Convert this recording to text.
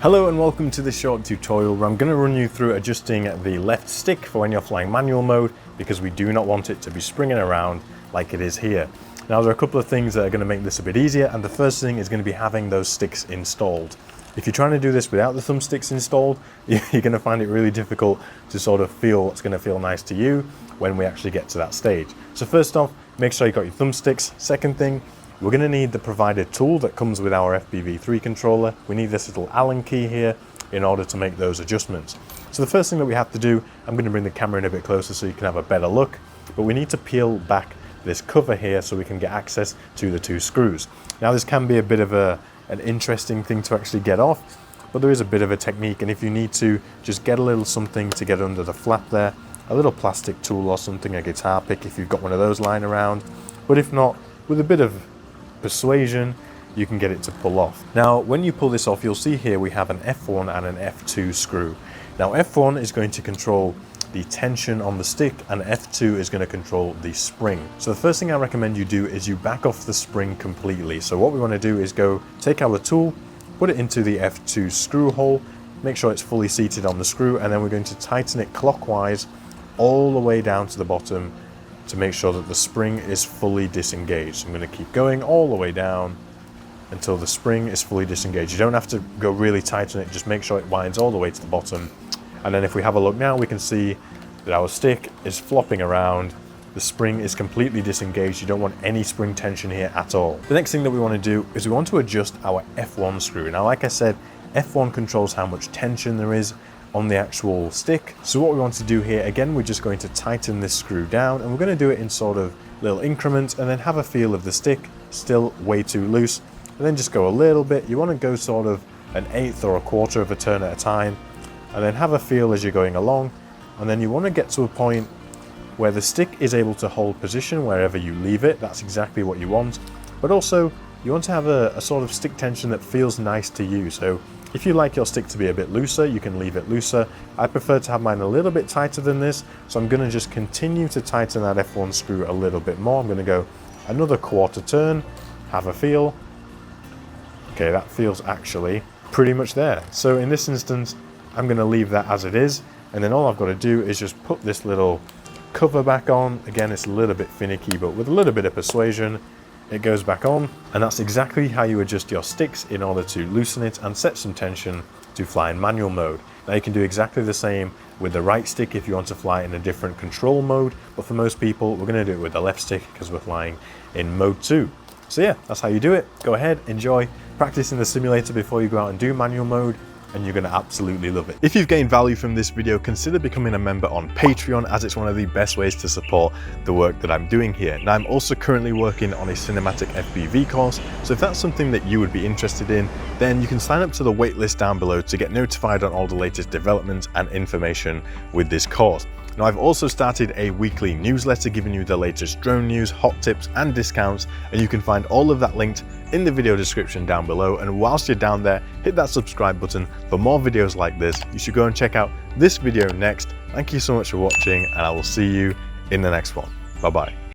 Hello and welcome to this short tutorial where I'm going to run you through adjusting the left stick for when you're flying manual mode, because we do not want it to be springing around like it is here. Now there are a couple of things that are going to make this a bit easier, and the first thing is going to be having those sticks installed. If you're trying to do this without the thumbsticks installed, you're going to find it really difficult to sort of feel what's going to feel nice to you when we actually get to that stage. So first off, make sure you've got your thumbsticks. Second thing, we're going to need the provided tool that comes with our FPV3 controller. We need this little Allen key here in order to make those adjustments. So the first thing that we have to do, I'm going to bring the camera in a bit closer so you can have a better look, but we need to peel back this cover here so we can get access to the two screws. Now this can be a bit of an interesting thing to actually get off, but there is a bit of a technique, and if you need to, just get a little something to get under the flap there, a little plastic tool or something, a guitar pick if you've got one of those lying around, but if not, with a bit of persuasion, you can get it to pull off. Now when you pull this off, you'll see here we have an F1 and an F2 screw. Now F1 is going to control the tension on the stick and F2 is going to control the spring. So the first thing I recommend you do is you back off the spring completely. So what we want to do is go take our tool, put it into the F2 screw hole, make sure it's fully seated on the screw, and then we're going to tighten it clockwise all the way down to the bottom to make sure that the spring is fully disengaged. So I'm going to keep going all the way down until the spring is fully disengaged. You don't have to go really tight on it, just make sure it winds all the way to the bottom. And then if we have a look now, we can see that our stick is flopping around. The spring is completely disengaged. You don't want any spring tension here at all. The next thing that we want to do is we want to adjust our F1 screw. Now, like I said, F1 controls how much tension there is on the actual stick. So what we want to do here, again, we're just going to tighten this screw down, and we're going to do it in sort of little increments, and then have a feel of the stick, still way too loose, and then just go a little bit. You want to go sort of an eighth or a quarter of a turn at a time, and then have a feel as you're going along, and then you want to get to a point where the stick is able to hold position wherever you leave it. That's exactly what you want, but also you want to have a sort of stick tension that feels nice to you. So if you like your stick to be a bit looser, you can leave it looser. I prefer to have mine a little bit tighter than this, so I'm going to just continue to tighten that F1 screw a little bit more. I'm going to go another quarter turn, have a feel. Okay, that feels actually pretty much there. So in this instance, I'm going to leave that as it is, and then all I've got to do is just put this little cover back on. Again, it's a little bit finicky, but with a little bit of persuasion, it goes back on, and that's exactly how you adjust your sticks in order to loosen it and set some tension to fly in manual mode. Now you can do exactly the same with the right stick if you want to fly in a different control mode, but for most people we're going to do it with the left stick because we're flying in mode 2. So yeah, that's how you do it. Go ahead, enjoy, practice in the simulator before you go out and do manual mode, and you're going to absolutely love it. If you've gained value from this video, consider becoming a member on Patreon, as it's one of the best ways to support the work that I'm doing here. Now, I'm also currently working on a cinematic FPV course, so if that's something that you would be interested in, then you can sign up to the waitlist down below to get notified on all the latest developments and information with this course. Now, I've also started a weekly newsletter giving you the latest drone news, hot tips and discounts, and you can find all of that linked in the video description down below. And whilst you're down there, hit that subscribe button for more videos like this. You should go and check out this video next. Thank you so much for watching, and I will see you in the next one. Bye bye.